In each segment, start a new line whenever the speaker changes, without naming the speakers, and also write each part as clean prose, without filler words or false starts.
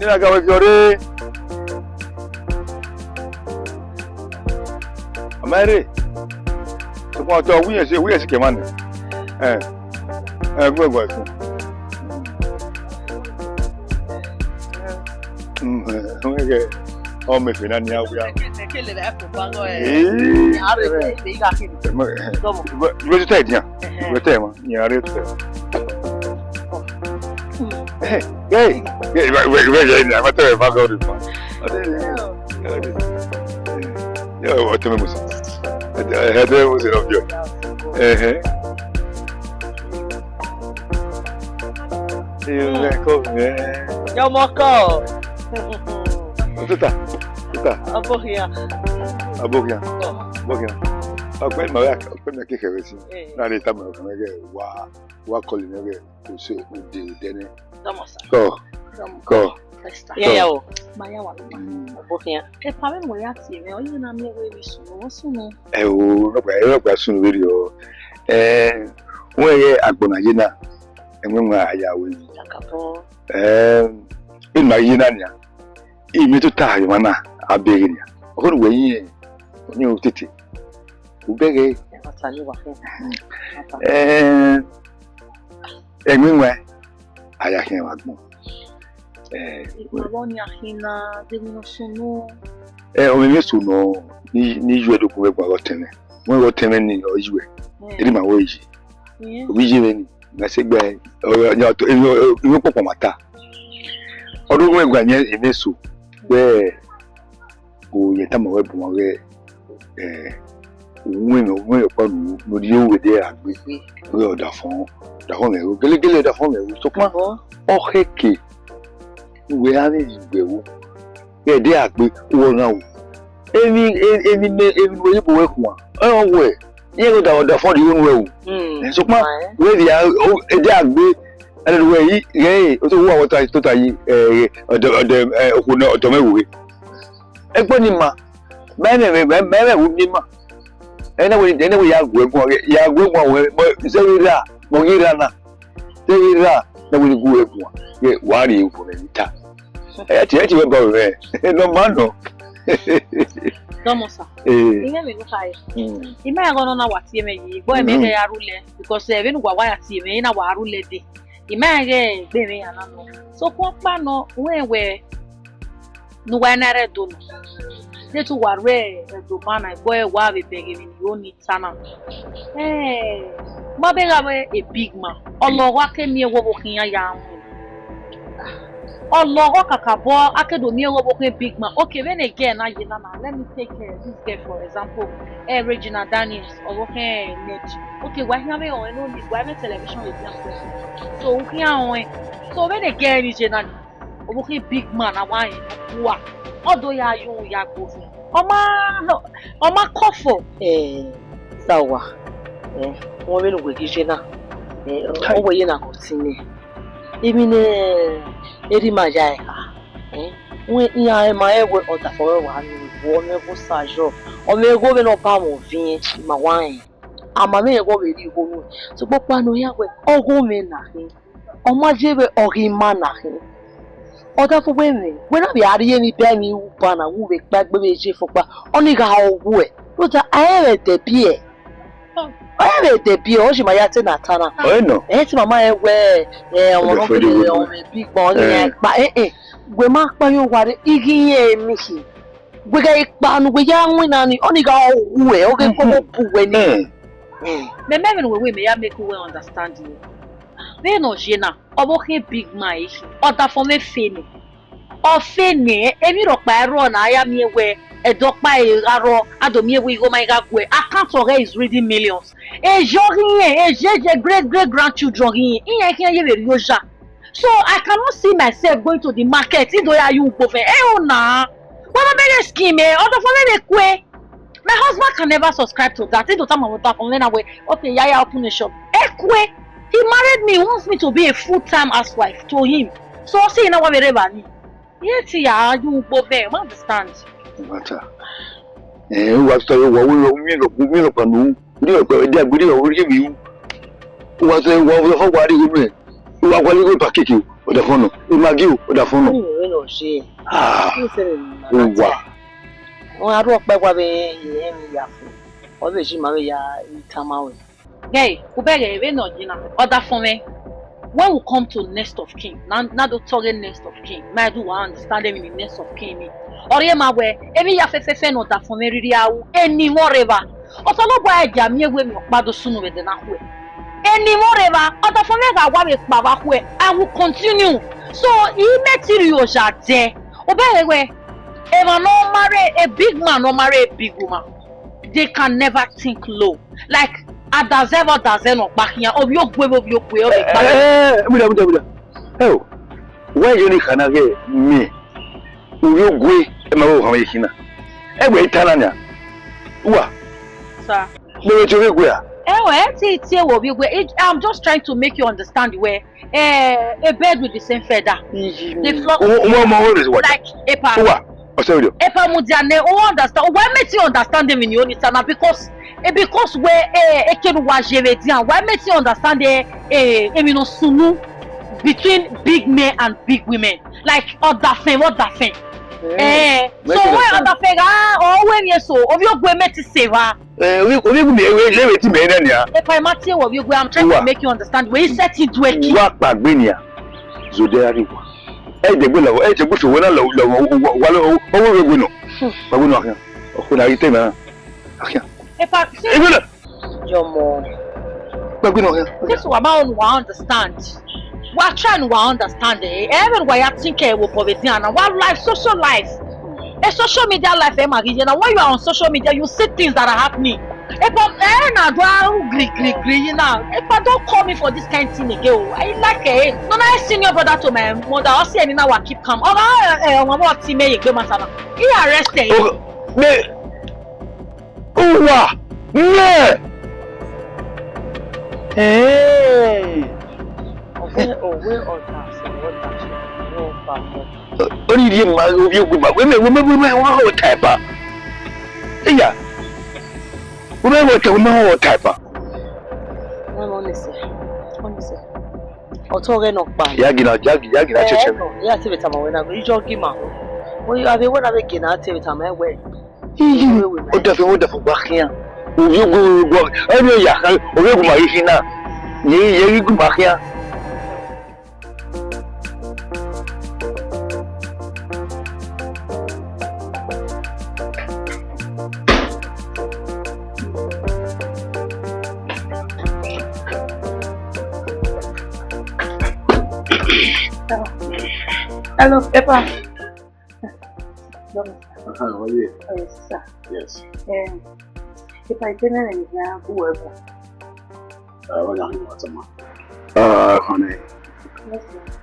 Ina ga wajore. Amare. So ko to we se ke man. Gbo. Okay. Oh, me fina ni awu ya.
Kele da ko bango e. Are be ga kini.
Go to tell dia. Go tell ma. Ni are to. Hey. Wait, I'm not telling you about this one. Yeah, what time was it? I had it was enough joy.
Yo moko.
Tuta.
Abokia.
Agbe ma ya, me ke kewesi. Na le ta ma ko me wa calling me to say de dene. Go.
Yeah. Maya wa. Abokia. E pa me mo ya ti me, oyin na me we sunu.
Ro gba sunu video. Won ye agbona yi na. Enwe aya we.
Akapo.
Ina yi na nya. Imi to ta yo na abere nya. Okon we yin ni o tete. Ubege.
Atani wa fe.
Enwe aya kin wa gbon.
Ìgbàgbọ́ ni àhínà dèmínà sunu.
Omi mi sunu ni ju edo ko gba rotene. Wọ́n rotene ni oyiwe. Eri ma wo yi. Obi ji ni na se gba ni oto emi popo mata. Odun we gba yen emeso pe o ye ta mo we bu won re wọ́n yóò pa no di owe de agbe. We oda fun me o gele da fun me o so pa o heke. We have igbewo be de agbe wo na wo emi we bo we kun an we ye go da for the one we so pa we de agbe and we yi re o to wo awon to yi odo mewe egbo ni ma me wu ni ma ene we ya gwe we se wi ra mo gira na se wi ra na we gwe kun ye wari fu me ta ti we bo re no man no
Domosa ime me go kai ime ya go no na wati eme yi bo eme ga ya rule because e benu gwa ya ti eme na wa rule de ime ya ge gbe me ya na no so ko pa no we no wa na re do no de tu wa re do mana bo e wa be bege mi yo ni sana mo be ga a big man olowa ke mi e wo bo kin ya Ologo kakabo akedo mi ewo boke big man. Okay, when again na yina na let me take this girl for example. Regina Daniels or okay net. Okay, why here me on no need why me television with them. So okay on. So when again is jena okay big man na why wa. Odo ya yun ya go. Oma kofo. Sawa. Wọ́n me no go jena. O we na continue. Imine eri maja we iya ma ewe oda for wa ni wo me go sajo o me go be no pa mo vin ma wan ama me go be ri go nu so popa no ya we ogun me na hin o ma jebe ori ma na hin oda fo we na bi ari ni be ni u pa na wu be pa gbe be je fo pa oni ga owu e lo ta aye de bi e I de bi o shi ma ya te na tana.
Oh no.
Ti mama ewe won no be o me big bon ni pa gbe ma pa yo wa de igi yen mi si. Gbe ga ipa nu gbe ya win na ni oni ga owu e o ge ko mo bu we ni. Me we me ya make we understand you. Me no je na obo ke big man yi. O da for me fe ni. O fe ni emi ro pa ero na ya mi ewe Edokpa aro adomi ewe go my gagwe account ore is reading millions je great grandchildren iye kin ye be yoja so I cannot see myself going to the market ido ya you go fe na what be scheme odo for me kwe my husband can never subscribe to that ido time about from when away okay yaya open a shop ekwe he married me, wants me to be a full-time housewife to him so see na wa be reba ni yet ya you go be understand
Mata. Wa so wo mi lo panu. Ni o ko de agbiri o ri mi. Wa so wo fo wa ri mi. Wa kwa li ko pakiki o da fono. O magi o da fono.
your share.
Ah.
Wow. Oh, I rock by what we always you marry ya Tamawe.
Hey, Ubege, we no Gina. Other for me. When we come to nest of king, now the target nest of king. May I do understand them in the nest of king? Or ye ma we, every ya fefe no da for me really any more ever. Or so no boy jamie we me okpado sunu we de na hwe. Any more ever. Other for me ga wa me baba hwe. I will continue. So he material jade. Ubege we. If I no marry a big man, no marry a big woman, they can never think low. Like Adazeva no back here. Of your way, of your way.
Oh, why you need me? You go, Emma, every Tananya. What?
Sir. I'm just trying to make you understand where a bird with the same feather. They flock like a parrot. Epa mudiane o understand why make you understand them in your nitana because where ekenu wa jevedian why make you understand the sunu between big men and big women like other thing what that thing so where other thing or when you so of your go make save epa mati of you go I'm trying to make you understand where you set into a key
what bagbenia zodiari eh de gbolo eh je buso wona lo owo no baguno akan o na ite na akan
epa
Jomo
baguno akan
this one I understand we are trying to understand everywhere you think we poverty and what life social life a social media life and when you are on social media you see things that are happening if don't call me for this kind of thing again. I like it. No, I senior brother to my mother. I see any now I keep calm. Oh, my team he arrested.
Oh, me. Oh, wow. Yeah. Hey. Only the man who you go. Women type. Yeah. Women type.
Honestly. Otoge no ba.
Yagina cheche.
Ya tebe tama wena go jogi ma. Wo you ave wona be gina tebe tama ewe.
O da fe ba kian. O you go. Ebe ya kan o be go ma yina. Ye go ba kian.
Hello, Pepper.
How are you?
Yes, sir.
Yes.
If I tell you now, whoever.
What are you doing, honey?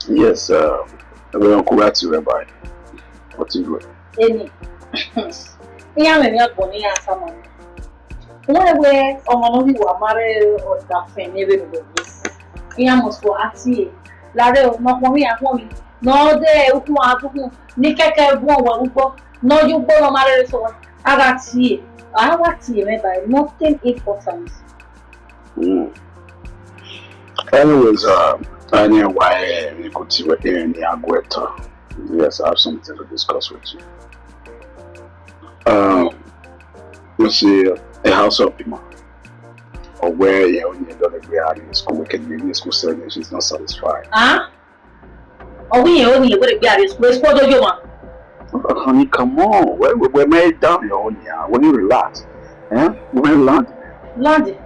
Yes, I'm going to correct you, Rabbi. What you doing?
Any. I'm not going to someone. Where on who are married or that family with this. I must go at sea. Lare, not for me at home. No, they who are to Nika won't no, you go no matter so. I got tea. I want tea, by nothing important.
Anyways, I know why you could see what in the Agueta. Yes, I have something to discuss with you. You see, a house of people, or where you only don't agree in school, we can be in school saying she's not satisfied.
Oh, we only would be at school, you want.
Honey, come on. We're made down here on here. When you relax, we're in London.
London?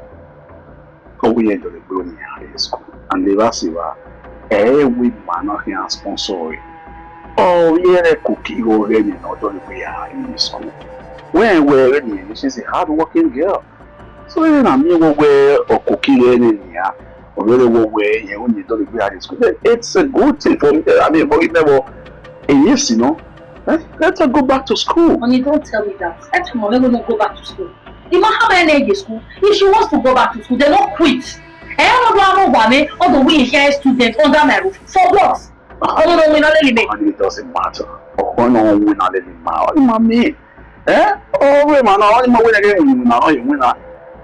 Oh, we ain't going to go in high school. And the last year, we man here sponsor. Oh, yeah, cookie already not only we are in school. When we're in, she's a hard-working girl. So, you know, me will wear or cookie in here. Or really will wear when you don't agree at school. It's a good thing for me. I mean, but it never. Yes, you know. Let her go back to school.
Honey, don't tell me that. Let Mom never go back to school. No matter how many age school, if she wants to go back to school, they don't quit. I don't know all the way here students under my roof. For what?
Honey, it doesn't matter. Oh, no, we're not living now. Mommy. Oh, wait, man. I'm going to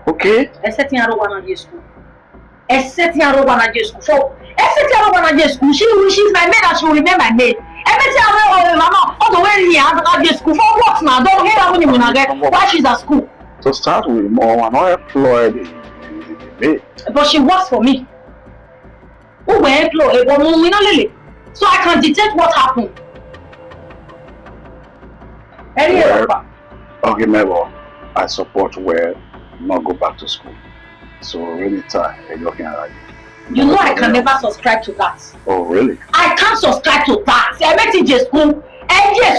okay?
Except I don't want to school. Except I don't want to school. So, except I don't want to school. She's my maid and she will remain my maid.
Everything I mama, all the way here, I go school for what now? Don't hear that when you get why she's at school.
To start with, Mom, I'm not employed in me.
But she works for me. Who were employed? So I can detect what happened.
Okay, Mabel, I support where not go back to school. So anytime you're looking at it.
You know I can never subscribe to that.
Oh, really?
I can't subscribe to that. I met in school,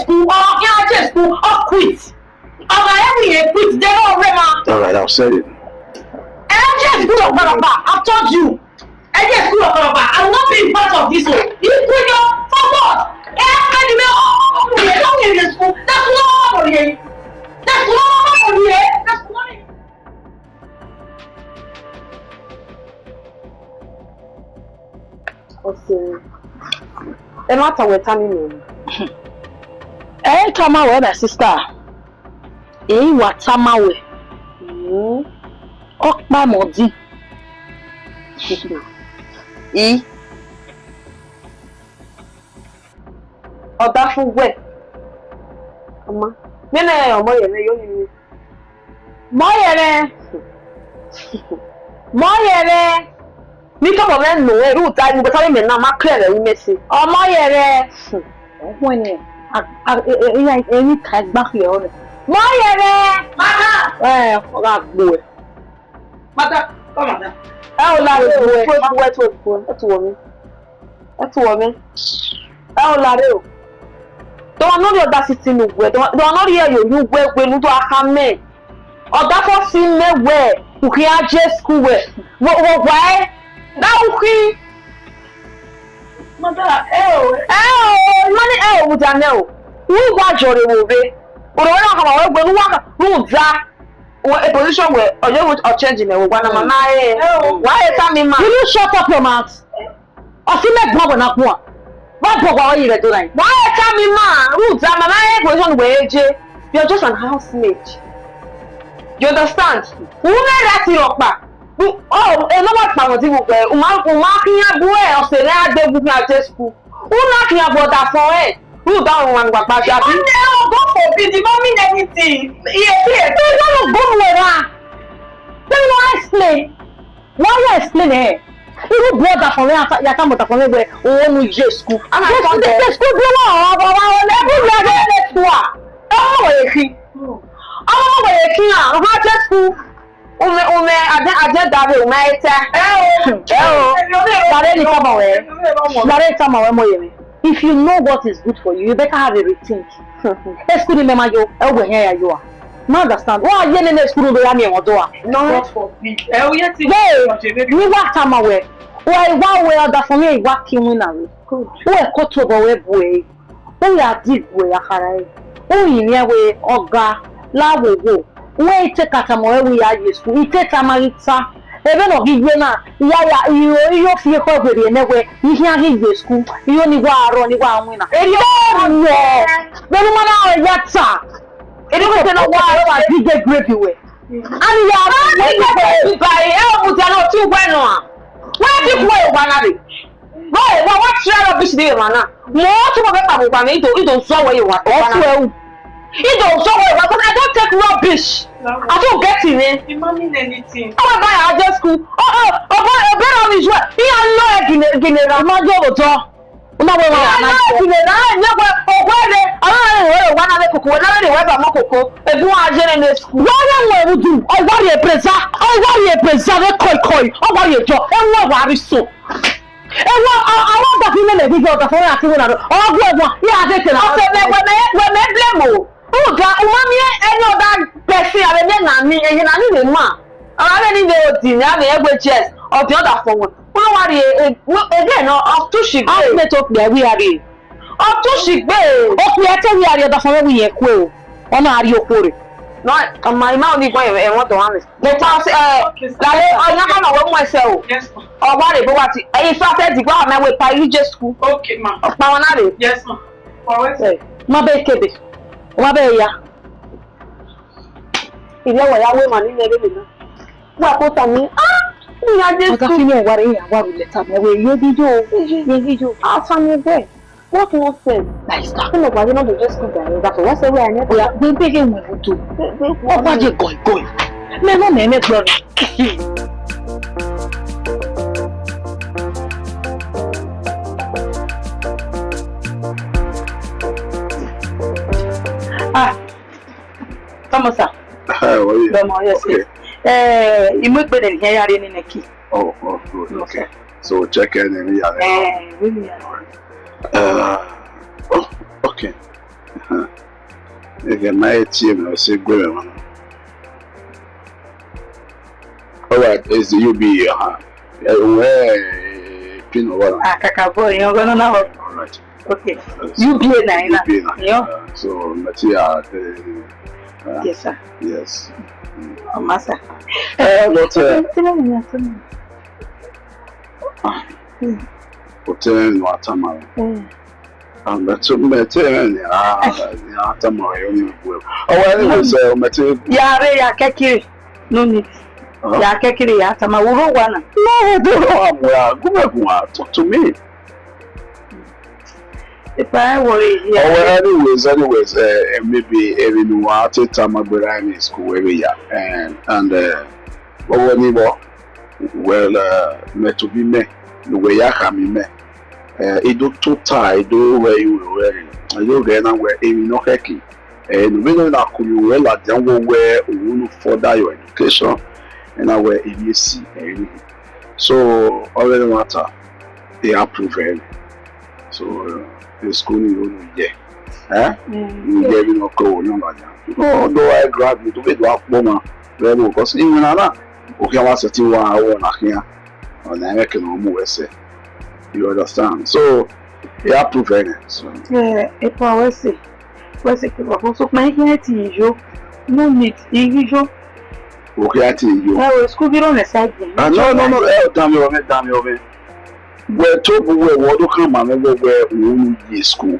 school, or school, or quit. I quit. They don't remember.
All right, I'll say it.
School of Canada. I've told you. School of Canada. I'm not being part of this. You quit for what? That's not for you. That's not for you. That's not.
No matter what time
come away, my sister. What time away? Oh, my modi.
Oda fún wẹ̀. Ọmọ. Mẹ́nà ọmọ yẹn yóò ní. Mọ́yẹ̀rẹ̀. Mi kọ́bọ̀ mẹ́ nù ẹ̀rú ìta ẹni bọ́tá mímẹ̀ náà máa kílẹ̀ rẹ̀ wí mẹ́sì. Ọmọ yẹ̀rẹ̀.
Ọ̀hún ni ẹ̀yìn ká gbá fi ọ̀rẹ́. Mọ́yẹ̀rẹ̀. Mama.
Ọ̀gá àgbo ẹ̀.
Mata, come on.
Ẹ ò láre o, ẹ tu wọ̀ mí. Ẹ ò láre o. Dọ́wọ́n náà rí ọ̀dà sí Tinubu ẹ̀, dọ́wọ́n náà rí ẹ̀yọ̀ yóò gbé pẹ̀lú tó aká mẹ́. Ọ̀dà fọ́ sí mẹ́wẹ̀, òkè ajé skul wẹ̀, wọ̀ wá ẹ́, dáhùn kí.
Mata,
Mani ẹ ò mú dáná o, wọ́n wá jọ̀rọ̀ wò bẹ́, òrò wọn náà kọ̀ wọ́n gbé wọ́n dá. A position where or changing it. Why tell me, man?
Will you shut up your mouth? Or see me bubble na kwa. What bubble are you doing?
Why tell me, man? Roots, I'm a position where you're just an housemaid. You understand? Who made that your back? Oh, and no one found it. Umakia boy or say that they would not just school. Who knocking about that for it? Who down one back?
Go for it. You don't mean anything. Yes. You don't go nowhere. Then why explain? Why you explain it? You brought that for me. You come with me where oh no J school. I'm not going to school. You know, if you know what is good for you, you better have a rethink. Let's go remember you. Over here you are. No understand. Why are you in the school? We are near door. No. We work time away. Why we are that for me working in a good. We are cut over web way. We are deep way. We near way oga. La wo go. We take a time where we are useful. We take a marita. Even of you na you feel covered in a way. You can't give you school. You only go around one winner. No, matter what. It was in a while I did get gravy way. And you are by El too well. Where did you go, Wanari? Why, what share of this day, Mana? More to a Banito, you don't saw where you are. Also, you don't saw where I don't take rubbish. I don't get in it. You don't mean anything.
Oh, I just school. Oh, better on his way. He had no general manager. No, of the other forward. Again, of two she go. Met up there, we are in. Of two she go. Okay, I tell you, are the other forward we are cool. On are you cool? Not on my mouth, you go and what to honest. But I never know myself. Yes, or what if I said the ground, I will pay you just school. Okay, ma. Yes, ma. My baby. What are you? You know what I will money, never. What put on me? I just feel worry. What will let me away? You did you? I'll find you there.
What nonsense?
That is that.
No, but you know they just cook that. That's what's the way I never.
Yeah, we beg him to. What are you going? Me brother.
Thomas,
How are you?
yes.
Okay.
You make better here. You are in the key.
Oh, good. Okay. So check in and
Really.
Okay. Again, my team, I say good. Alright, is the UB, where pin over?
Kakabo, you're gonna know.
Alright.
Okay. UB 9.
So, Matia,
yes, sir.
yes.
Massa.
Hotel no Atamara. And that's Metin, Atamara, only well. Oh, anyways, Metin.
Yare, Yakaki. No need. Yakaki, Yatama, Uruana.
No, I don't know. Talk to me.
If I worry,
anyways, maybe even what time I go in school every year, and what we well, me to be me, the way I come me, it do too tight, do where you were wearing, I do get where even no hacking, and we don't have to well at the where you further your education, and I wear if you see anything. So, already matter, they approve it. So, the school you yeah. You get no go, no matter. Although I graduate to be a woman, because even that, okay, I was sitting 1 hour here, and I can almost say, you understand? So, they approve it. So,
if I was say, also making it easy, no need, easy.
okay, I tell you.
I was school on the side.
No, damn you. We're talking where what come and where we need school.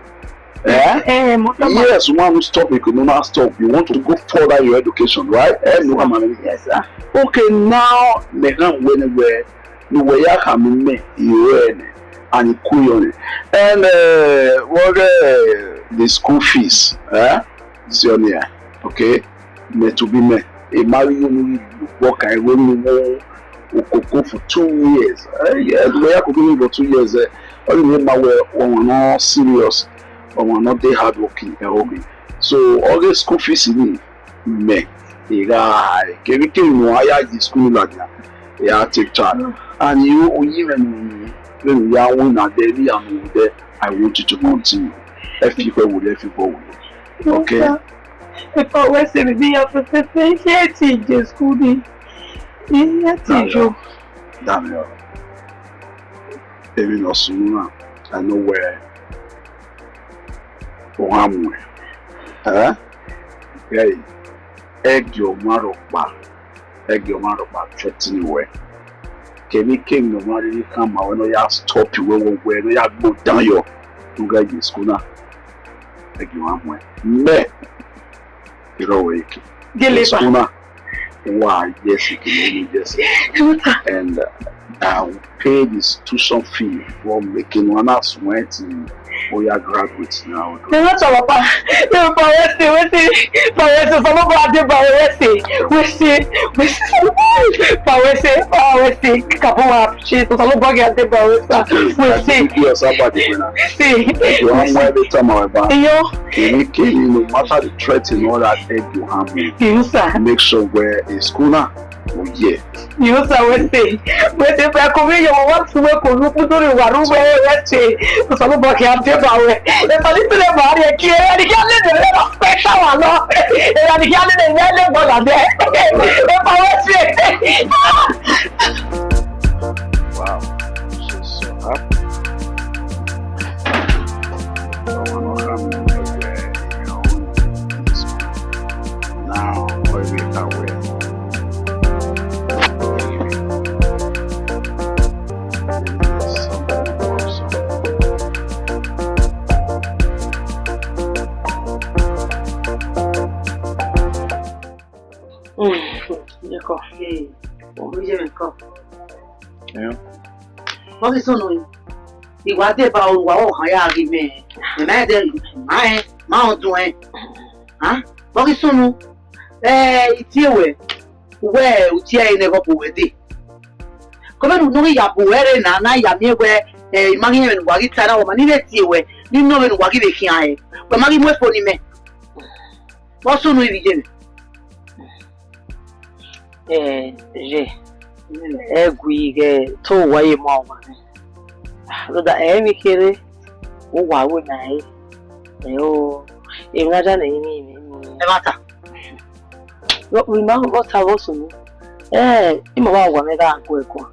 Yes, one stop, you can not stop. You want to go further your education, right?
Yes, sir.
Okay, now they can where you were coming, you and you cool on it. And what the school fees, Zionia, okay, me to be me. A marry you work, I will know. Go for 2 years. Yes, we are going for 2 years. Only we're not serious, or we're not they hardworking. So all the school fees in me, can you hire the school like that? Take charge. And you even when we are one at daily and there, I want you to continue. If people will. Okay.
If I was to be a professor, teacher school.
Daniel, even no sooner, I know where one way. Egg your mother back, threatening way. Can you came no matter you come out when you stop you where you go down your to guide the schooner? Egg you one way. Me, you're awake. Schooner. Why, yes, you can yes. And I'll pay this tuition fee for making one as waiting for your graduates now.
Not all about
make sure where is school now. Oh yeah.
You say we say for come you want to work on look to the waru we say to solo book ya te ba we e pa ni tele ba ri ki e ri kan le special wa lo e ri kan le bo la de e pa we say
wow, she's so happy. Now where we are
D'accord. Obligé encore.
Yeah.
Wọ́n ti sọ̀nà yìí. Ìwà dé bá olùwà ọ̀hán yá rí mẹ́.
Na de ma o dun ha bo ki sunu iti ewe we uti e ne go po we de ko be no ya bo ere na ya mi ewe magi me no wagi tsara o mani le ti ewe ni no me no wagi be kian e we magi mo fo ni me bo sunu ibi je
je egwige to waye mo wa lo da mi kere o wa wo na o ngaja na ni
mata
we ma go ta wo sunu ima wa wa me ga ko eko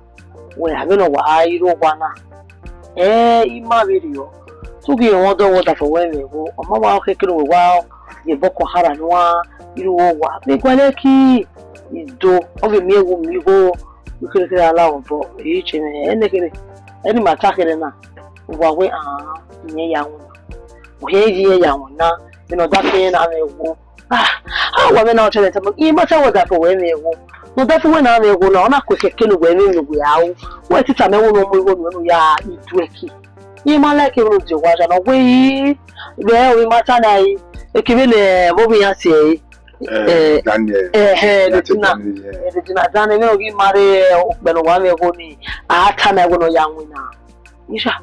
we ha be no wa iro wa na ima video to gi won do wo da fo we me wo o ma wa ke kiro we wa ye boko hara no wa iro wo wa be kwale ki ido o be mi ewu mi go kire ala wo bo e che me kire eni ma ta kire na wa we nye ya won o ye ye ya won na me no da ke na me wo wa me na o chele tamo I ma ta wo da fo we me wo no da fo we na me wo na ona ko ke kenu we me wo ya wo we ti ta me wo no mo wo no ya idu eki I ma like e wo je wa ja no we be we ma ta na e ke be le bo bi ya se
Daniel
the Tina Daniel no gi mare be no wa me wo ni a ta me wo no ya wina isha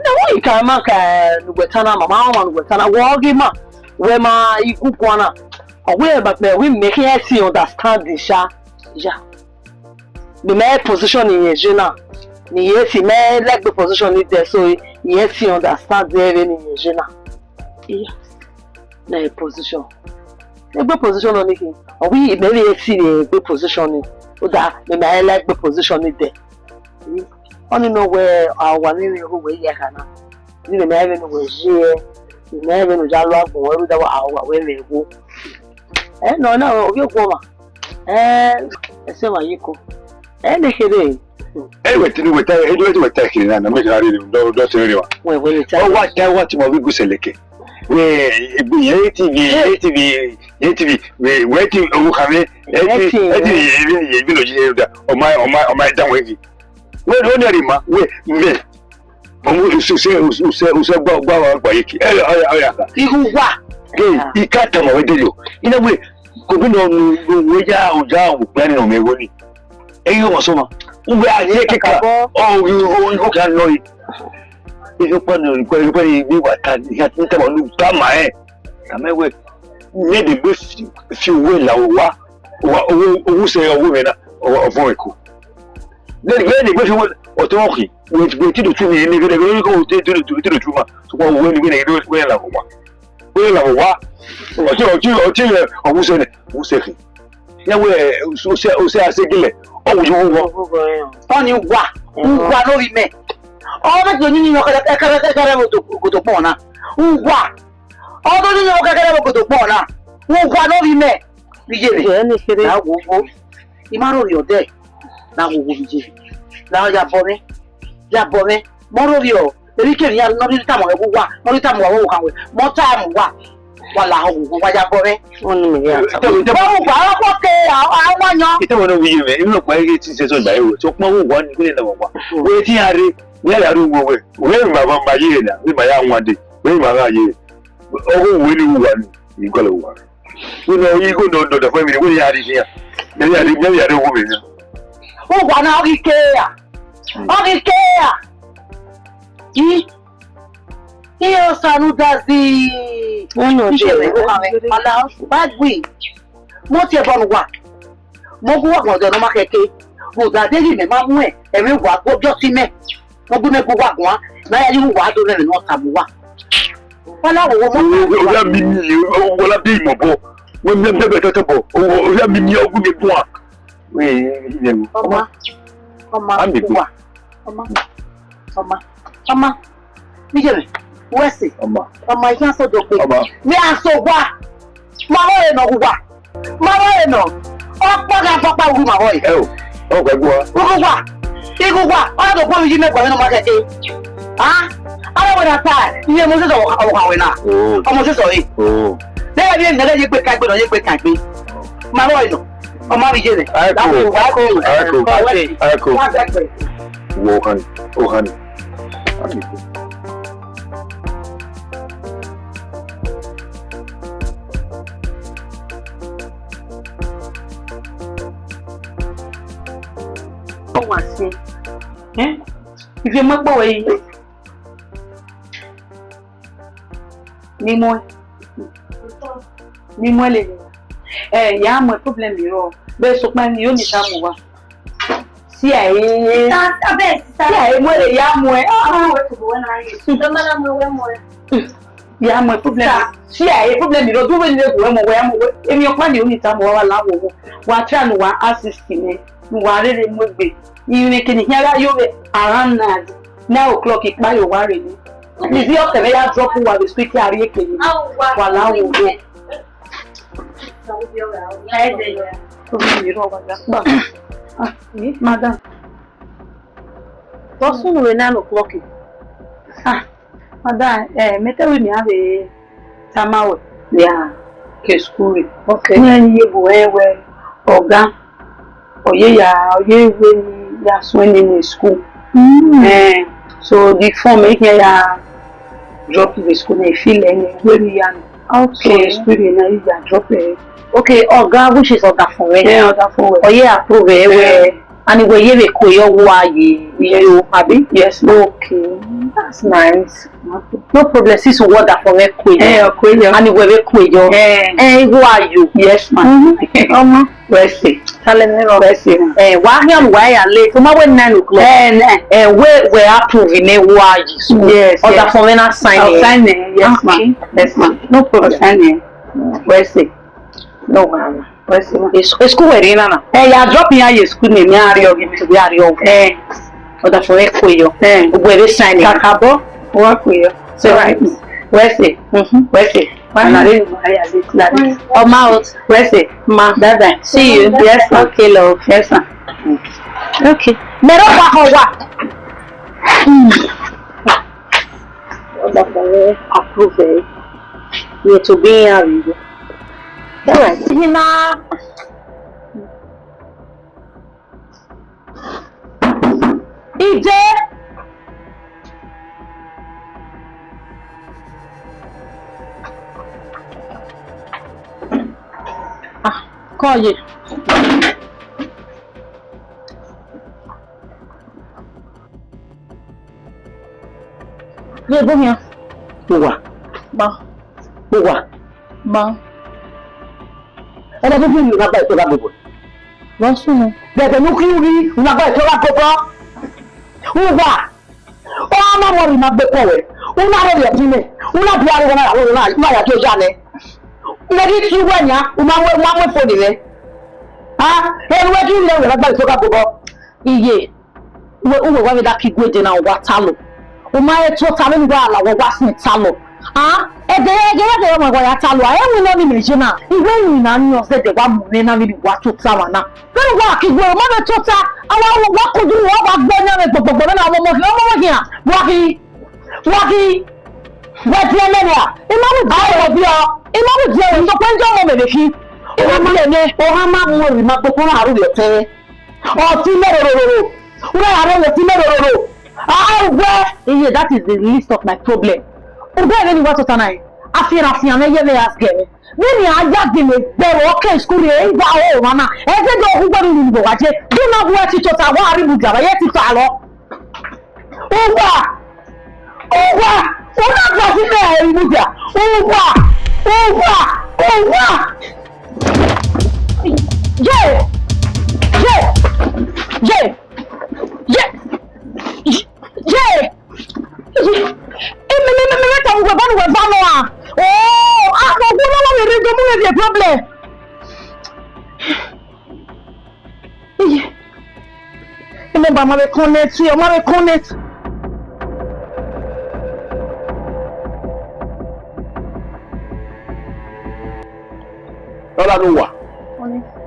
na wo ka ma ka nugwetana mama ma nugwetana wo gi ma we ma iku kwana we but we make it see understand the sha the my position in Yejina ni yesi me like the position in there so yesi understand there in Yejina yeah na position the position on it we maybe see the position o da me like the position in there only know where our one who we ya kana ni me even we je ni me even ja lo agbon we da wa we me go no obi ko ma ese ma yiko ne kede
wetini weta kiri na me jari do tere wa
we ta
o wa ti mo bi guseleke we egbe TV we ti owo kare ebi lo je da o ma dan we we do ne ri ma we me omo se gba yiki ya
ihu wa
ikata ma we de yo ina we ko bi no we ja o plan no me wo ni eyo mo so ma ugbe aye keka o kan no ijo pa no ko bi wa ta ya tin ta mo lu ta ma amewe ni de be fi we la wa o se owo me na o fo eko le be fi o to oki we ti do tu ni gele ko ti do tu ma so ko we ni do we la wa o se ne o se ki ya we o se asegile o wo
oni wa lórí me o ma jo ni no kare mo to pon na wa o do ni no kare mo to pon na wa lórí me bijere
ni kere
na wo imaro ri ode na wo bijere la ya bo me mo ro ri o eri ke ni ya no ri ta mo wa no ri ta mo wa wo kan we mo ta mo wa la ho wa ya bo me
won ni me ya
te ba wo pa ko ke àwọn yan
ite won wi me inu pa ege ti se so gba ewo so pon wo wa ni kule na wa we ti are we la ru wo we baba ma ye na we ma ya won de we ma ga ye owo we ni wa ni igole wa we no yi go do da family we ya ri ya ya ri wo me ya
o wa na o ke ya iyo sanu dazi
won
ise re ko kan me ala bagwe mo ti e bo wa mo bu wa ko do no ma keke o da de me ma mu e mi wa go jo ti me mo bu me go wa gan na ya yi wa do le no ta bu wa wala wo mo
o ya mi ni o wala bi mo bo we me be to bo o ya mi ni ogun mi bun a we ile mi
ọmọ níjẹ̀rẹ̀ wẹ́sì ọmọ ìyá sọ́jọ́ pé ní àṣọgbà máa wọ́n rẹ̀ nà wùwà ọ̀pọ̀ ká fọ́pá wù máa wọ́n yìí.
ọkọ̀
igugwa ọ̀rọ̀ tó pọ̀ mi jí mẹ́kọ̀ọ́ nínú mákẹ́tẹ́ aláwọ̀ náà sáà iye mo sẹ́sọ̀ ọ̀kàwé náà ọmọ sẹ́sọ̀ yìí lẹ́yìn bí ẹnìyàn yé pé kágbé máa wọ́n yìí ọmọ ìjẹ̀rẹ̀
wo hani
want to see. If you make boy, ni moi le. Ya mo problem yo. Be so pa ni yo ni ta mo wa. Si aye. Si mo le ya mo ya mo problem. Si aye problem yo do we le go mo wa mo. Emi o pa ni yo ni ta mo wa la wo. Wa try no wa assist me. Wa re mo gbe. Even can hear you around 9 o'clock it by your worry. Is the other way I drop while we speak to Ariake? While I will go. Madam. What's soon when 9 o'clock? Madam, meter with me have a time out. Yeah, school. Okay. You go where Oga. Oh yeah, when that's when in school. So the form here drop the school and feel anywhere we are. Okay, school you drop it. Okay, Oga, which is Oga for me? Yeah, Oga for me. Oh yeah, approve where and where you go you happy? Yes. Okay, that's nice. No problem. Sis what that for me and where we quit you. Who are you? Yes, ma'am. Where's it? Tell me where's it? Why am I late? Come on, 9 o'clock. Where approving who are you? Yes. Oga for me not signing. Yes, ma'am. Yes, ma'am. No problem. Signing. Where's it? No, ma'am. It's school where you are. You dropping out your school name. You are you. Oga for me quit. Where is signing? Kakabo. Work with you. So right. Where's it? Where's it? I'm out. Where's it? Ma, Dada. See you. Yes, okay, love. Yes, sir. Okay. Never approve it. You're to be a reader. Alright. Hina. EJ. Call you. Yeah, go here. Boa. Ba. And everything you have to that people. What's wrong? There's a nuclear, you have to that people. Oh, I'm not worried about the power. Who not ready to me? Who not to Jane? Let you when ya, one for the and where do you know about the Toga? Ye, where that keep waiting on what tallow. My total while I was not tallow. And they are my tallow. I am not imagine. Even none of the one men are what to Savannah. Very walking well, Mother Tota. I will walk to do what Benin, but Rocky. What's your name? I will be Imam Jerry, the Pension woman, if you Ohama will remember Pona. Oh, Timero. Where are the Timero? Where? That is the least of my problem. Where any water tonight? I feel I never ask him. When you are just in the okay school, oh, Mama, and then who got in the watch. Do not wear it to Tawari Mujava yet to Talo. Over! What was it there, Muja? Over! Yeah!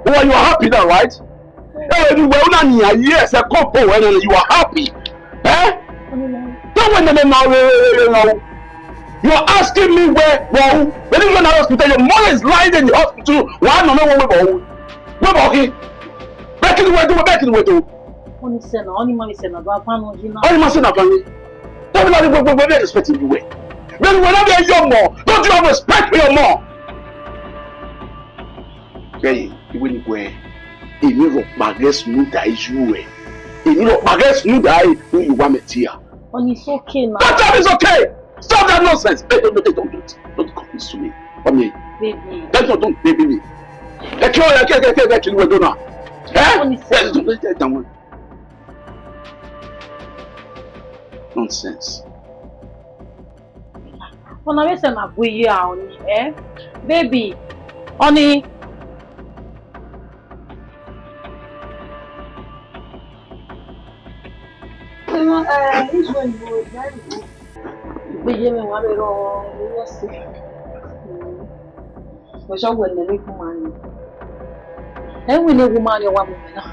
Well, you are happy now, right? Yes, a couple and you are happy. Don't want to know. You are asking me where, well, when you go to the hospital, your mother is lying in the hospital. Why no one will go? Where about him? Back in the way to. Only money send about family. Only money send about family. Don't be very respecting you. When whenever you're more, don't you have respect for your mom? Okay, you will go. If you go back, guess me that is you.
You know, my guess you die when you want me here.
Honey, it's okay now.
That time is okay. Stop that nonsense. Hey, don't come this to me. For me.
Baby.
Don't baby me. Let you do now. Eh? Nonsense.
When I say my boy, honey, eh? Baby, honey. This one was very good. Baby, me want to go. Yes. We shall go and make money. And we need woman, you want me now.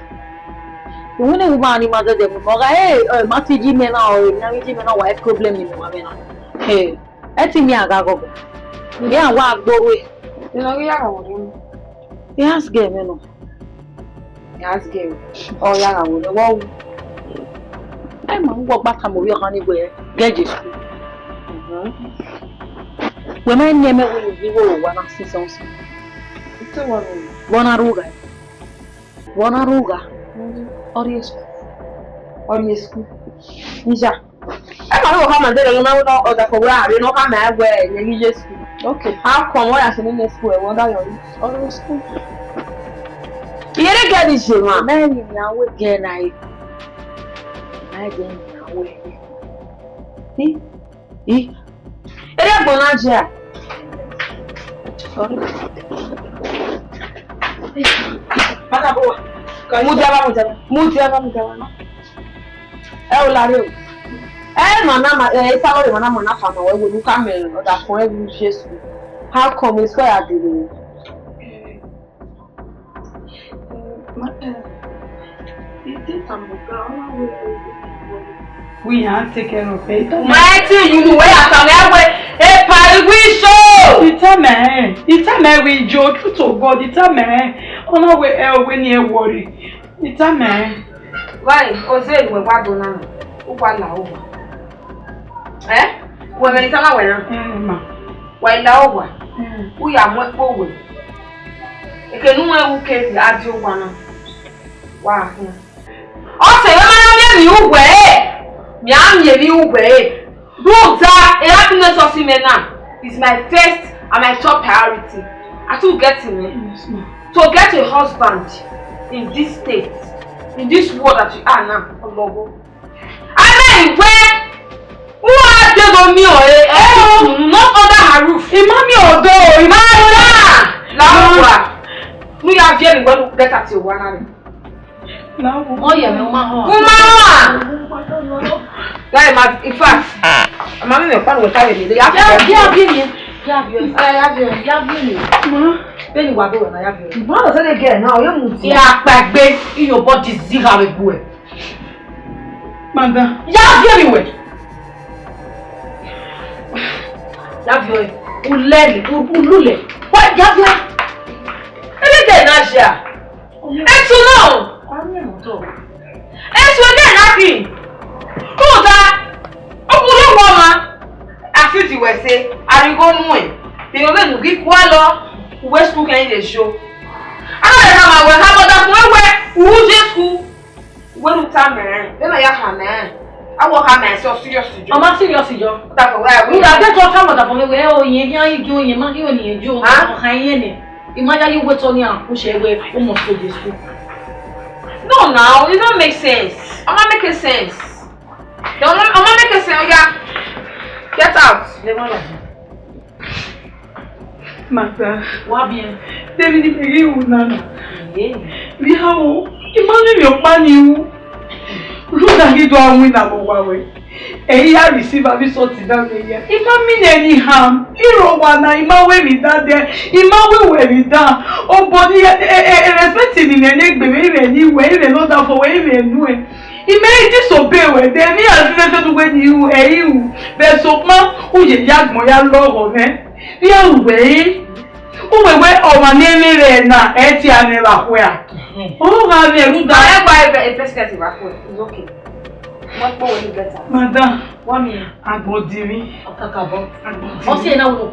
You want a woman, you mother them. Hey, Matty Jimmy now, Nami Jimmy now, what problem in the woman? Hey, I think me a go. Yeah, what go away. You know, we are on. Yes, game, you know. Yes, game. Oh, yeah, I will. Wow. I'm going to walk back and move your honey where get you school. When I name it, we will one of six something. It's a one aruga. One aruga. Or yes. Or yes. Nija. I don't know how much they don't know or the program. You know how many where religious school. Okay. How come I am in the school? I wonder your or school. You didn't get this, man. Then now again, I didn't know. Eh? Ele bonaja. Sorry. Pada boa. Mujaba. É o lareu. É mana, salary mana fama we will come in that for every Jesus. How come it's where I did
we have to take care of it.
Mighty, you way I come away. Hey, party we show.
It's a man we joke to God. It's a man on our way when you worry. It's a man.
Why? Ose we wa dona. Uwa la uwa. Eh? We me tama we na.
Ma.
Wa la uwa. Uya mo po we. Ekenu ewu ke adi uwa na. Wa. Ose we ma na mi uwe. Mi am ye mi uwe. Happiness of Simena is my first and my top priority. I to get him to get a husband in this state, in this world that you are now. I mean, where who are they on me not under her roof?
Imami Odo,
Imami we have here when we get at your one.
Oh yeah, Mama.
Guy, in fact, I'm having a fun with Benny Wabo and I have you. What is it again? Now you move. Yeah, back in your body, see how it goes.
Manda.
Yeah, anyway. Love you. Ulele, ulule. What? Yeah. Anything, Nasha. It's no. It's again happy. Who's that? Oh, woman. After you were say, I go no. They were going to give Kualo, West School can the show. I don't have that one where who just school. When time man, then I have man. I will have myself seriously. I'm serious, Joe. That's why we are getting time about the way oh, you doing your money when you do. Imagine you wait on your push away almost to this school. No, now it don't make sense. I'm not making sense. I'm not making sense. Yeah, get out.
Mata,
what bien?
David, you nana. We have imagine your money. Look at you doing win about way. And he had received a result in that way. If I mean any harm, hero one, I might wear it down there. He might wear it down. Oh, body, respecting in an egg, anyway, they know that for where they knew it. He may disobey when they are when you, there's so much who you yag moya love of it. We are way. Oh, we went over nearly now, Etienne where. Oh, have you buy a perspective? It's okay. What more will you get? Madam, 1 minute. Agbodiri.
I'll say now,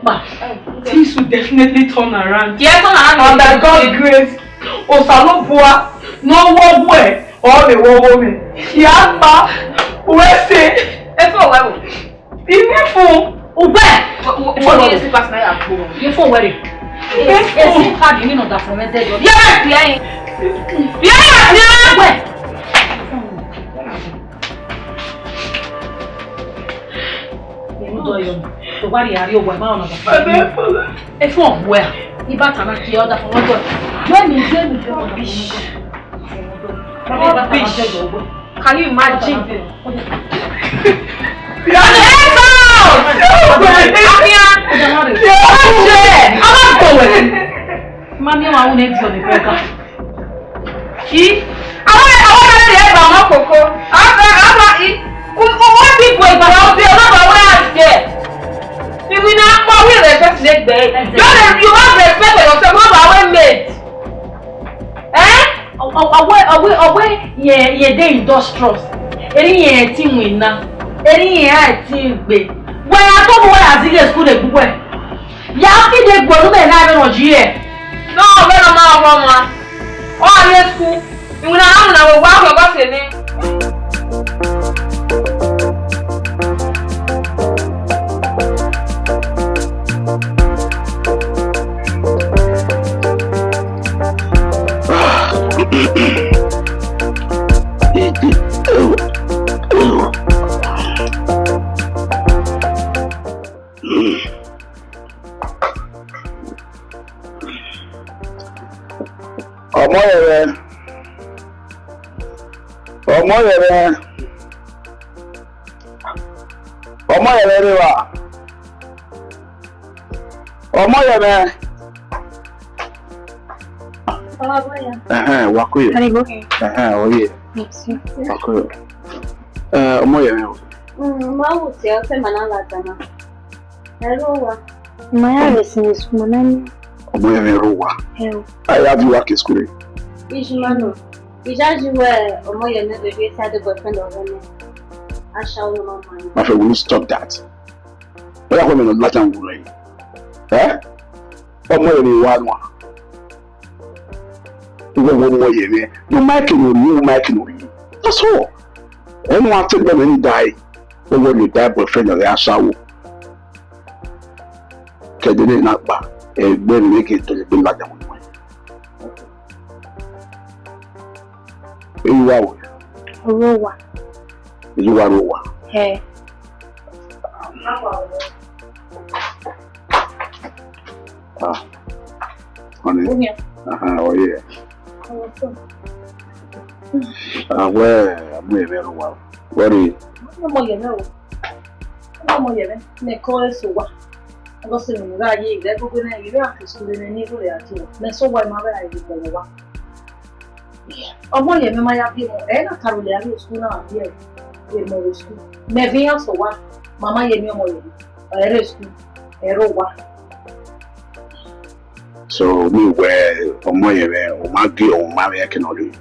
things will definitely turn around.
Yes, turn around.
Under God's grace. Osalopua, no one way. all the woman. Yapa, where's it? It's all level. Even for what is the past night? You for wedding. Yes, how do you know that from a dead? Yeah. So what are you going on? It's from where? You better not the other from what? Join me. Can you imagine? Mommy, I won't exit on the burger. I want to hear about my cocoa. What people are out there? Not aware there. You will not will respect next day. You have respect for yourself. What about mate? Away, yeah, they industrious. Any team winner. Any team big. When I come away as it is good at Google. Yafi de Guadeloupe and I don't know here. No, when I'm out, Mama. Oh, yes, school. You will not have a wow about your name.
Wakuye.
Can I go here?
Oh yeah.
Yes.
Wakuye. Omoyeme.
Mau tell them another time. Hello. My house is money.
Omoyeme Rowa.
Hello.
I have you work in school.
Ishmano. Ijaji where Omoyeme the great side boyfriend of women. I shall know my money.
My friend, will you stop that? But I want to let them go. Eh? Omoyeme one. You might know. That's all. Anyone take them and die. When you die, boyfriend of the Ashawo. Can they not back? And then make it to the bill like that one. You are
Rowa.
You are Rowa.
Hey.
Honey. Oh yeah. Where I'm very well. What is it?
No more, me call so what? I got some guy, they go in a year to school in a neighborhood. So why my I did the one. Oh, my, my happy and a Carolina school now here. We're school. Maybe also what? Mamma, you know, a rescue, a rowa.
So, me where Omoyeme, or my girl, or my I cannot do.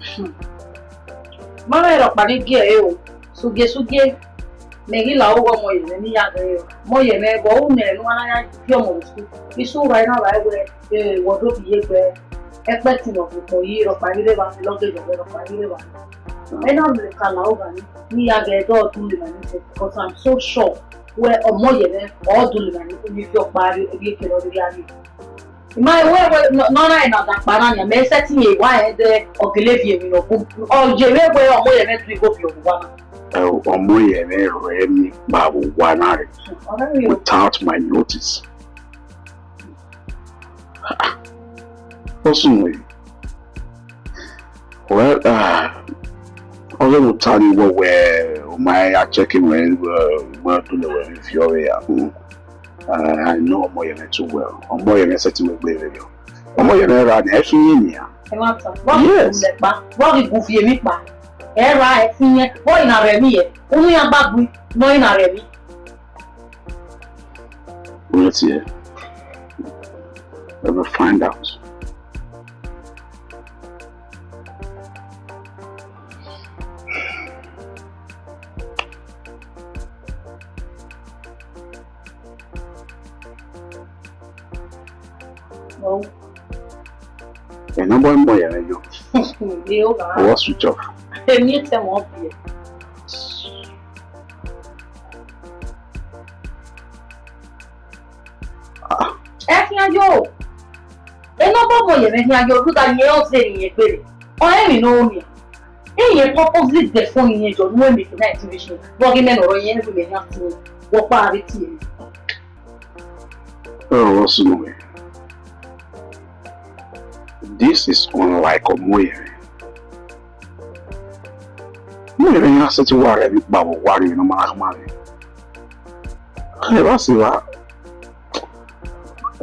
My rock, but it gay. So, guess who gave Meggy Lao Moy and the other Moyeme, Bone, and one I school. You saw right now, I wear wardrobe year where a person of the year of my river, luggage of my river. I know the Kalaogan, me I get all to the because I'm so sure where Omoyeme or Duliman if your body again or the my way, no, I know that banana may set me why the Ogilvy or Jere where Omoyeme to go for one.
Omoyeme ran Babu 1 hour without my notice. Personally, well, I will tell you where my checking when we're doing the if you're here. I know Omoyeme too well. Omoyeme said to me, Omoyeme ran everything here. Yes.
What is goofy me? Era, boy in a remy, only a bag, no in a remy.
Let's see. We will find out.
Oh.
And no boy, you. I was switch off.
Èmi tẹ̀ wọ́n bí ẹ. Ẹ fi ayọ̀. Eno bobo ye me fi ayọ̀ lu da ye o se yin pere. O e mi no mi. Iye purposely the phone yin jo no mi fi na activation. Bo gi me no ro yin fi me na ti. Wo pa ri ti.
Oh, what's the way? This is unlike Omoyere. Moyere has such a worry about worrying on my money. I was that.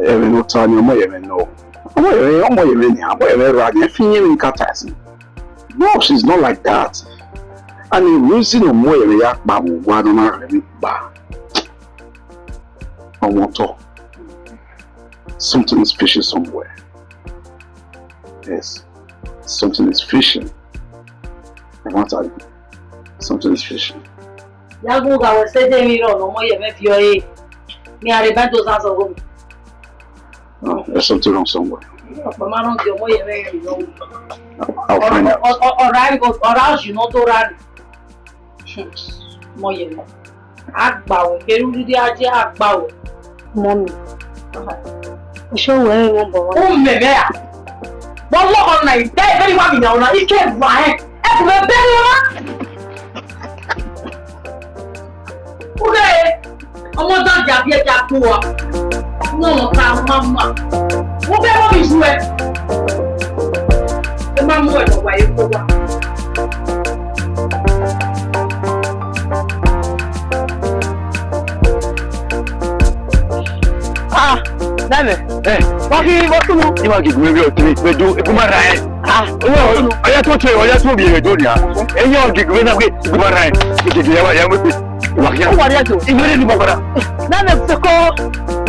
Every no time you may know. Omoyere, right? If you in Katasi. No, she's not like that. And the reason Omoyere about what on her bar. I want to. Something is fishing somewhere. Yes, something is fishing. I want to. Something is fishing.
Yago ga we say dey mi no mo ye me fi o e. Mi are bento san so go.
Oh, there's something wrong somewhere. I'll find out.
Or you know to run. Moye. Agba o, keru di aje agba o.
Mommy. Show where you want boy.
O me be ya. Bo lo on na ide very wa mi na ona ike va e. E ku be be ma. Ure. Omo dan ja bi e ja ku wa. No ka mama. Wo be wo mi su e. E ma mu e lo wa e ko wa.
Dame.
Wọ́n tún mú. Ìwà gígùn ewé òtún ìpéjú ìgbìmọ̀ ra ẹ̀. Ọ̀yá tó tẹ̀ ọ̀yá tó bí èrè tó nìyà. Ẹ̀yìn ọ̀gígùn ewé náà pé ìgbìmọ̀ ra ẹ̀. Ìkèkè yẹn wà yẹn wípé ìwà kíá.
Ó wà ní ẹ̀tọ́.
Ìgbìmọ̀ ní bọ̀kọ̀dá.
Dame ti kọ́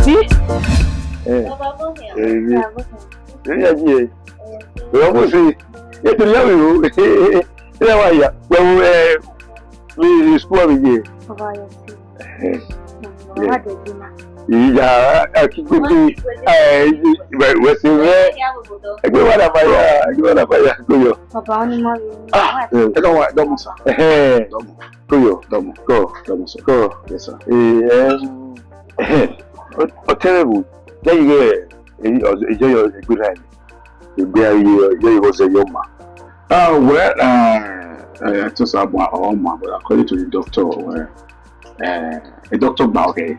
sí.
Èyí ẹ̀jí ẹ̀. Ìwọ́n kò sí. Ètò ìyá mi rò. Ilé wa ìyá. Pẹ̀lú mi sùkúl mi yẹ. Ìyá akíkókó wẹ̀sìn rẹ̀ ẹgbẹ́ wà lábáyà kóyọ̀.
Bàbá ni mo rí.
Ẹ kàn wá dọ́mù sá.
Kóyọ̀
Dọ́mù sá.
kọ́
Yes sir.
ọ̀tẹ́rẹ̀bù lẹ́yìn rẹ̀ ìjọyọ̀ ìgbéra ẹ̀ ìgbé ayé ìjọyọ̀ ìwọ̀sẹ̀ yọ̀ mà.
Well, I just have one, but according to the doctor, the doctor okay.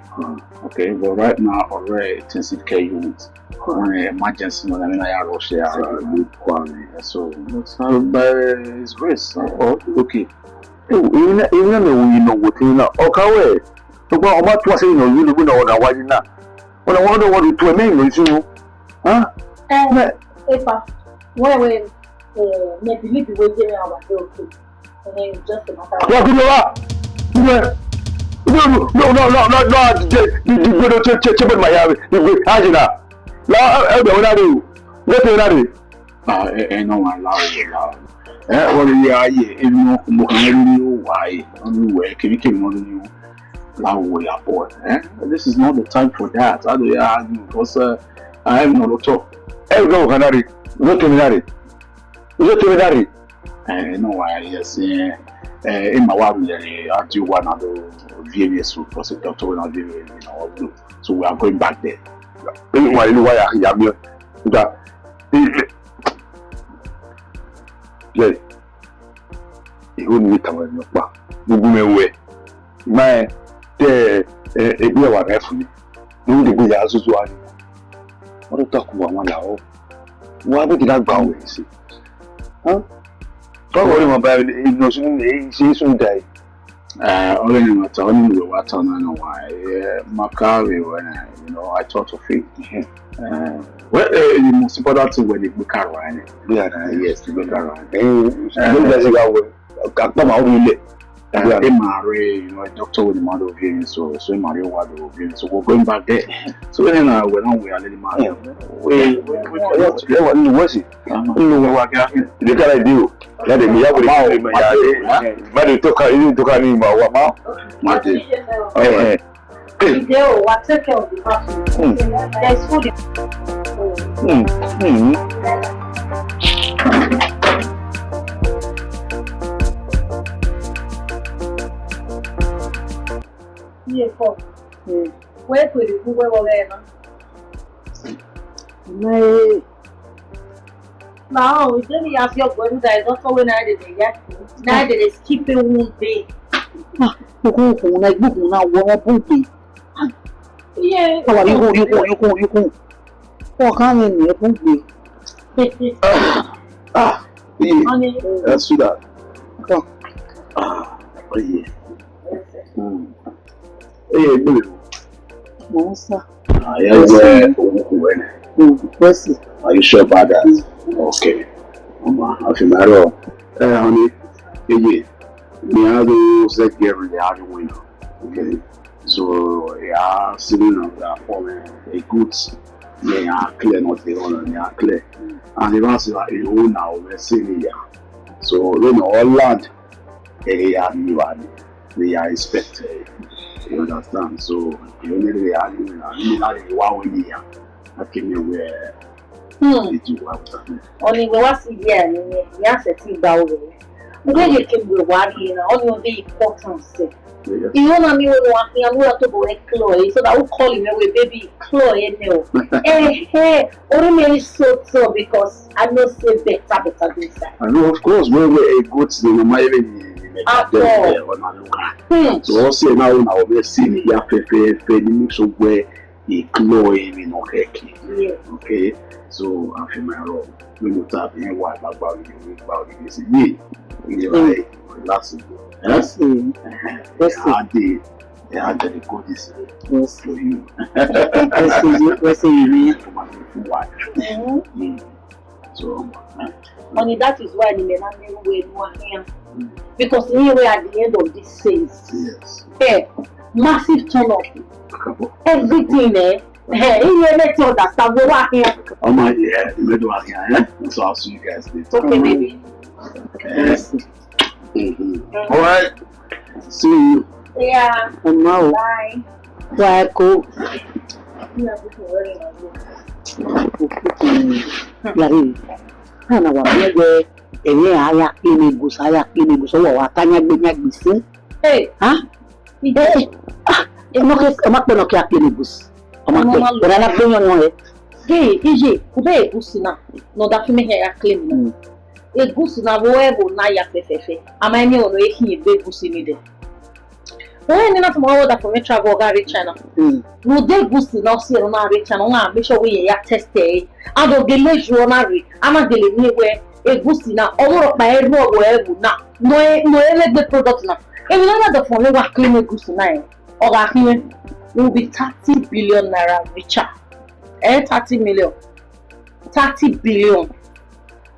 Okay, but right now already intensive care unit. Emergency, I mean, I rush here. So, by his grace. Oh, okay.
Even though we know what you know, okay, so about to say, you know, you don't know what you know. When I wonder what it will mean, you know, huh?
Epa, where maybe we will get our okay. And then just a matter of
No, check my eye. Angela,
No one loud. Well, yeah, you why only where can you came on you loud boy. This is not the time for that. I do argue because I have no talk.
Go, Canary. Not to
No, why, yes, in my wife, I do one other various because the doctor will not be, so we are going back there.
Why I have you? Yes. He wouldn't meet our papa. You go away. My dear, a beer was refuge. You would be as usual. What to talk about one now? Why would that go away? Huh? Don't worry about it. It knows she soon die.
Only my telling you what I know why. Macari, when I thought of it. Well, the most important thing when the book around. Yes, the book around.
Come out,
Marry, a doctor with the mother of hearing, so Mario was of hearing. So we're going back there. So then we're on, we are letting Mario.
What's it? The guy do. Let me have a but you took anymore. What now?
Martin. What's the care of the person? There's food.
Yeah, for. Where could you go away
My
now? We don't have your body that is also when I did it yet. Now they skip a wound day.
buku na wo buku.
Yeah.
You go. What kind of buku?
Honey.
Let's do that.
Come.
Oh yeah. Hey,
Monster. Mercy.
Are you sure about that? Okay. I feel better. Honey, yeah. Me have to set every other winner. Okay. So yeah, sitting on that for me, a goods. They are clear, not the owner. They are clear. And the ones that you own now, we're seeing here. So when all land, they are new and they are expected. You understand? So you only are doing one year. I came aware.
Only we was here, we are setting down. When you came with worry, only the importance. You know me when walking, I'm going to go and Chloe, so that will call him away, baby Chloe. Hey, only so because I know say better this time.
I know, of course, we were a good thing. So also now we're seeing the so where a Chloe in okay. So I feel my role. When you tap in, what about you? This is me. Relaxing.
Yes.
They had the good
Yes.
for you. So,
Only that is why the men are here. Because anyway, at the end of this phase,
yes.
hey, massive turn up. Everything, you let you understand. We're working.
Oh my, yeah, the middle of here. So I'll see you guys later.
Okay, maybe.
Yes. All right. See you.
Yeah.
And now,
Bye.
why go? Larry, hana wa mege enye aya kini gusa wa tanya gbe si.
Hey,
Enoke amakpe no ki akini gus. Amakpe. Ora na pe yon e.
hey, EJ, kube egusina. No da fime he ya claim. Egusina wo ebo na ya fefefe. Ama eni ono ehi ebe egusini de. When not tomorrow that for me travel go reach China. No dey egusina si ero na reach China. Wa make sure we ya test e. Ado gele journal ama gele ni we egusina omoro pa eru owo ebu na. No ele the product na. If you know that for me wa claim egusina e. Oga hiwe will be 30 billion naira richer. 30 million. 30 billion.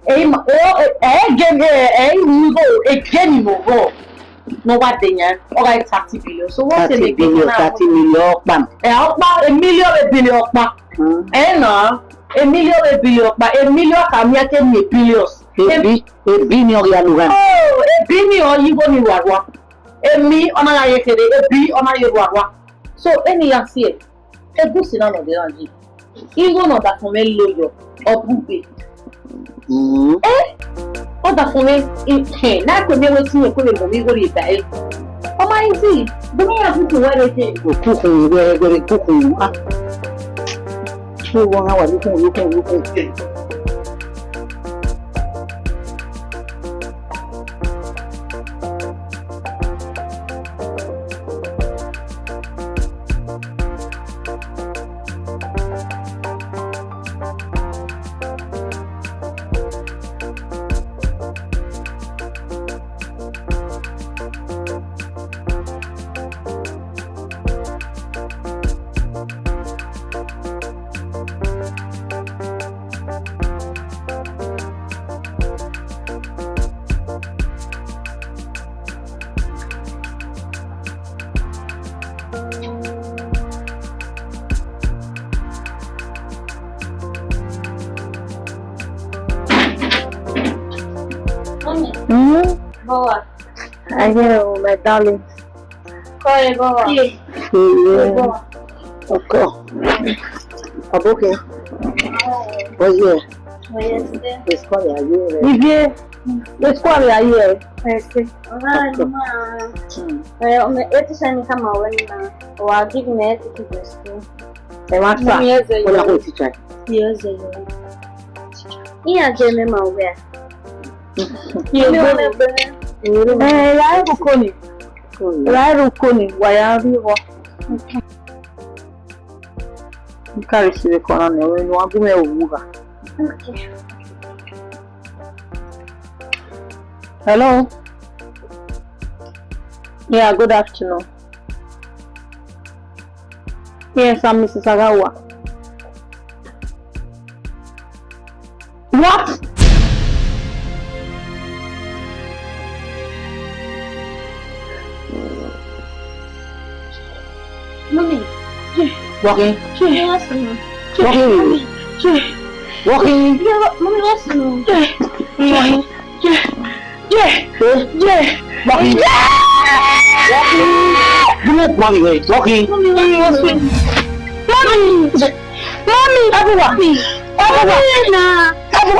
Again, no what they are. Alright, 30 billion. So what's
30 billion, 30 million bam.
A million, a billion, no, a million, a billion, but a million can make a billions.
A billion yalugan.
Oh, a billion you go ni warwa. A me on a yekede, a B on a warwa. So any you see it. A good sin on the energy. Even on that from a loyo or booby. Oh, that for me, now could never see a good delivery by. Oh, my easy. Do me have to wear it.
Cooking, we're going to cook. 1 hour, you can.
Boa.
I hear my darling.
Corre, boa.
Yeah. Okay. Okay. Oh yeah. It's called you. Vivier, Le square ya here.
Ese. Eti shani kama wena wa give me eti kidogo.
E ma sa. Wala ko teacher.
Yes, yes. Iya jeme mawe.
La rukoni. La rukoni wa ya biwo. Nkari sibe kona ne we no agume owuga.
Okay.
Hello. Yeah, good afternoon. Yes, I'm Mrs. Agawa. What?
Mommy.
Walking.
Yes.
Walking. Walking.
Mommy, listen.
Walking. Walking. Walking. Walking.
Mommy, listen.
Mommy, everyone.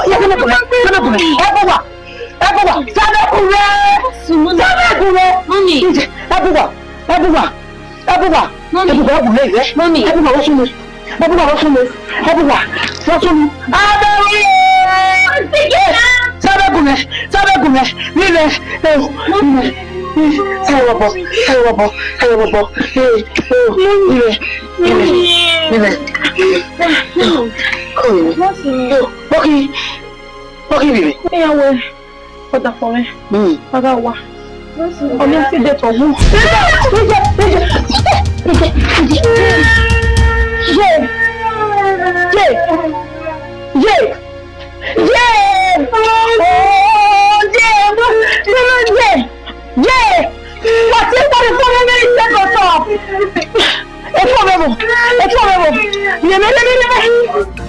You're gonna put everyone. It's